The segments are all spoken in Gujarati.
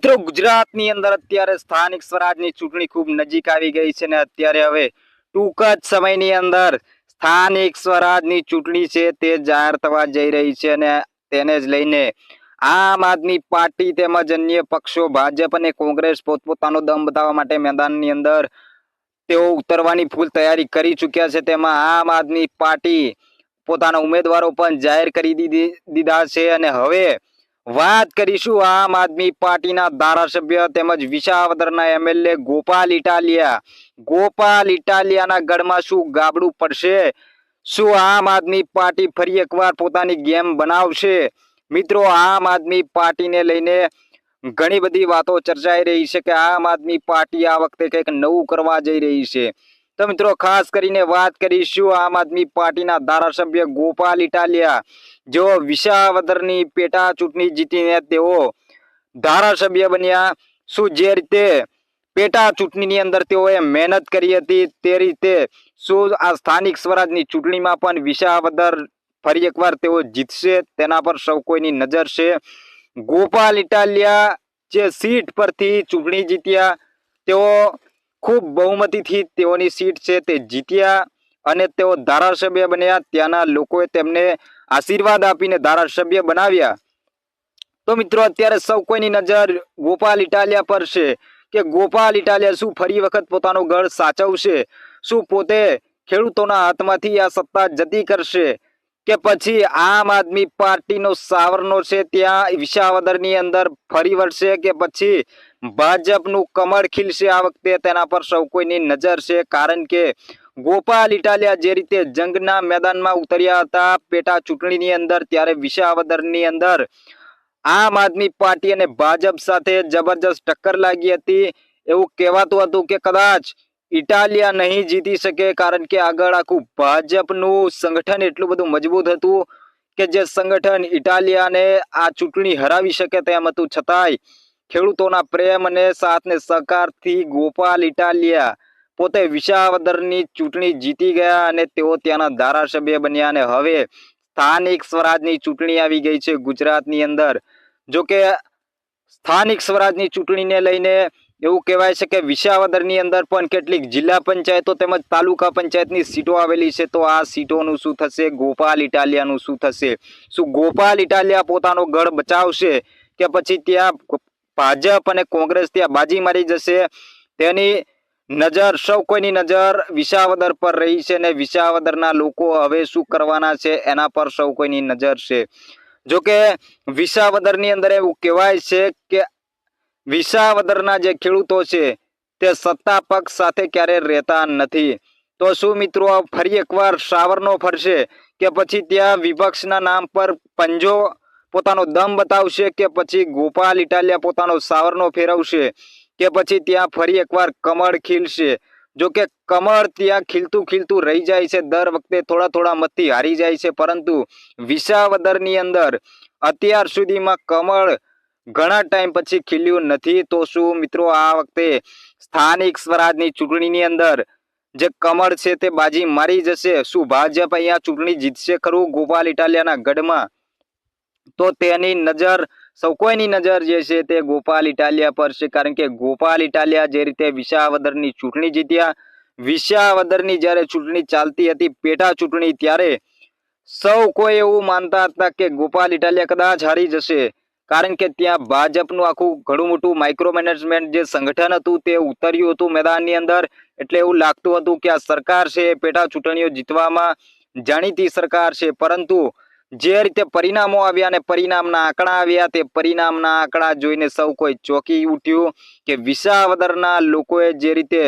મિત્રો ગુજરાતની અંદર અત્યારે સ્થાનિક સ્વરાજની ચૂંટણી ખૂબ નજીક આવી ગઈ છે ને અત્યારે હવે ટૂંક જ સમયની અંદર સ્થાનિક સ્વરાજની ચૂંટણી છે તે જાહેર થવા જઈ રહી છે અને તેને જ લઈને આમ આદમી પાર્ટી તેમજ અન્ય પક્ષો ભાજપ અને કોંગ્રેસ પોતપોતાનો દમ બતાવવા માટે મેદાનની અંદર તેઓ ઉતરવાની ફૂલ તૈયારી કરી ચૂક્યા છે। તેમાં આમ આદમી પાર્ટી પોતાના ઉમેદવારો પણ જાહેર કરી દીધા છે અને હવે વાત કરીશું આમ આદમી પાર્ટીના ધારાસભ્ય તેમજ વિસાવદરના એમએલએ ગોપાલ ઇટાલિયાના ગઢમાં શું ગાબડું પડશે? શું આમ આદમી પાર્ટી ફરી એકવાર પોતાની ગેમ બનાવશે? મિત્રો, આમ આદમી પાર્ટીને લઈને ઘણી બધી વાતો ચર્ચાઈ રહી છે કે આમ આદમી પાર્ટી આ વખતે કંઈક નવું કરવા જઈ રહી છે। તો મિત્રો, ખાસ કરીને વાત કરીશું આમ આદમી પાર્ટીના ધારાસભ્ય ગોપાલ ઇટાલિયા, જો વિસાવદરની પેટા ચૂંટણી જીતીને તેઓ ધારાસભ્ય બન્યા। શું જે રીતે પેટા ચૂંટણીની અંદર તેઓએ મહેનત કરી હતી તે રીતે શું આ સ્થાનિક સ્વરાજની ચૂંટણીમાં પણ વિસાવદર ફરી એકવાર તેઓ જીતશે? તેના પર સૌ કોઈની નજર છે। ગોપાલ ઇટાલિયા જે સીટ પરથી ચૂંટણી જીત્યા, તેઓ ખૂબ બહુમતીથી તેઓની સીટ છે તે જીત્યા અને તેઓ ધારાસભ્ય બન્યા। ત્યાંના લોકોએ તેમને આશીર્વાદ આપીને ધારાસભ્ય બનાવ્યા। તો મિત્રો, અત્યારે સૌ કોઈની નજર ગોપાલ ઇટાલિયા પર છે કે ગોપાલ ઇટાલિયા શું ફરી વખત પોતાનો ગઢ સાચવશે? શું પોતે ખેડૂતોના હાથમાંથી આ સત્તા જતી કરશે કે પછી આમ આદમી પાર્ટીનો સાવરનો છે ત્યાં વિસાવદરની અંદર ફરી વળશે કે પછી ભાજપનું કમળ ખીલશે આ વખતે? તેના પર સૌ કોઈની નજર છે, કારણ કે ગોપાલ ઇટાલિયા જે રીતે જંગના મેદાનમાં ઉતર્યા હતા પેટા ચૂંટણીની અંદર, ત્યારે વિસાવદરની અંદર આમ આદમી પાર્ટી અને ભાજપ સાથે જબરજસ્ત ટક્કર લાગી હતી। એવું કહેવાતું હતું કે કદાચ ઇટાલિયા નહીં જીતી શકે, કારણ કે આગળ આખું ભાજપનું સંગઠન એટલું બધું મજબૂત હતું કે જે સંગઠન ઇટાલિયાને આ ચૂંટણી હરાવી શકે તેમ હતું। છતાંય ખેડૂતોના પ્રેમ અને સાથને સહકારથી ગોપાલ ઇટાલિયા પોતે વિસાવદરની ચૂંટણી જીતી ગયા અને તેઓ ત્યાંના ધારાસભ્ય બન્યા અને હવે સ્થાનિક સ્વરાજની ચૂંટણી આવી ગઈ છે ગુજરાતની અંદર। જો કે સ્થાનિક સ્વરાજની ચૂંટણીને લઈને એવું કહેવાય છે કે વિસાવદરની અંદર પણ કેટલીક જિલ્લા પંચાયતો તેમજ તાલુકા પંચાયતની સીટો આવેલી છે। તો આ સીટોનું શું થશે? ગોપાલ ઇટાલિયાનું શું થશે? શું ગોપાલ ઇટાલિયા પોતાનો ગઢ બચાવશે કે પછી ત્યાં ભાજપ અને કોંગ્રેસ ત્યાં બાજી મારી જશે? તેની નજર, સૌ કોઈની નજર વિસાવદર પર રહી છે અને વિસાવદરના લોકો હવે શું કરવાના છે એના પર સૌ કોઈની નજર છે। જો કે વિસાવદરની અંદર એવું કહેવાય છે કે વિસાવદરના જે ખેડૂતો છે તે સત્તા પક્ષ સાથે ક્યારે રહેતા નથી। તો શું મિત્રો ફરી એકવાર સાવરનો ફરશે કે પછી ત્યાં વિપક્ષના નામ પર પંજો પોતાનો દમ બતાવશે કે પછી ગોપાલ ઇટાલિયા પોતાનો સાવરનો ફેરવશે કે પછી ત્યાં ફરી એકવાર કમળ ખીલશે? જો કે કમળ ત્યાં ખીલતું રહી જાય છે, દર વખતે થોડા મતથી હારી જાય છે, પરંતુ વિસાવદરની અંદર અત્યાર સુધીમાં કમળ ઘણા ટાઈમ પછી ખીલ્યું નથી। તો શું મિત્રો આ વખતે સ્થાનિક સ્વરાજની ચૂંટણીની અંદર જે કમળ છે તે બાજી મારી જશે? શું ભાજપ અહીંયા ચૂંટણી જીતશે ખરું ગોપાલ ઇટાલિયાના ગઢમાં? તો તેની નજર, સૌ કોઈની નજર જે છે તે ગોપાલ ઇટાલિયા પર છે, કારણ કે ગોપાલ ઇટાલિયા જે રીતે વિસાવદરની ચૂંટણી જીત્યા, વિસાવદરની જ્યારે ચૂંટણી ચાલતી હતી પેટા ચૂંટણી, ત્યારે સૌ કોઈ એવું માનતા હતા કે ગોપાલ ઇટાલિયા કદાચ હારી જશે, કારણ કે ત્યાં ભાજપનું આખું ઘણું મોટું માઇક્રો મેનેજમેન્ટ જે સંગઠન હતું તે ઉતર્યું હતું મેદાનની અંદર। એટલે એવું લાગતું હતું કે આ સરકાર છે પેટા ચૂંટણીઓ જીતવામાં જાણીતી સરકાર છે, પરંતુ જે રીતે પરિણામો આવ્યા અને પરિણામના આંકડા આવ્યા, તે પરિણામના આંકડા જોઈને સૌ કોઈ ચોંકી ઉઠ્યું કે વિસાવદરના લોકોએ જે રીતે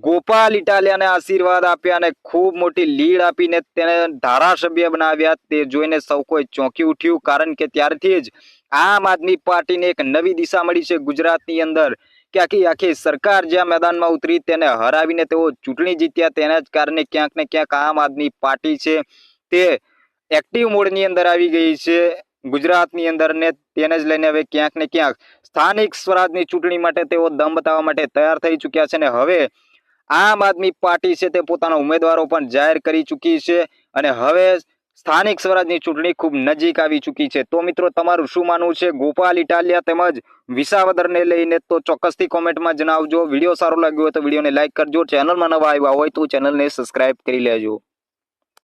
ગોપાલ ઇટાલિયાને આશીર્વાદ આપ્યા અને ખૂબ મોટી લીડ આપીને તેને ધારાસભ્ય બનાવ્યા, તે જોઈને સૌ કોઈ ચોંકી ઉઠ્યું, કારણ કે ત્યારથી જ આમ આદમી પાર્ટીને એક નવી દિશા મળી છે ગુજરાતની અંદર કે આખી સરકાર જ્યાં મેદાનમાં ઉતરી તેને હરાવીને તેઓ ચૂંટણી જીત્યા। તેના જ કારણે ક્યાંક ને ક્યાંક આમ આદમી પાર્ટી છે તે એક્ટિવ મોડની અંદર આવી ગઈ છે ગુજરાતની અંદર ને તેને જ લઈને હવે ક્યાંક ને ક્યાંક સ્થાનિક સ્વરાજની ચૂંટણી માટે તેઓ દમ બતાવવા માટે તૈયાર થઈ ચૂક્યા છે ને હવે આમ આદમી પાર્ટી છે તે પોતાના ઉમેદવારો પણ જાહેર કરી ચૂકી છે અને હવે સ્થાનિક સ્વરાજની ચૂંટણી ખૂબ નજીક આવી ચૂકી છે. તો મિત્રો તમારું શું માનવું છે ગોપાલ ઇટાલિયા તેમજ વિસાવદરને લઈને? તો ચોક્કસથી કોમેન્ટમાં જણાવજો. વિડીયો સારો લાગ્યો હોય તો વિડીયોને લાઇક કરજો. ચેનલમાં નવા આવ્યા હોય તો ચેનલને સબસ્ક્રાઇબ કરી લેજો.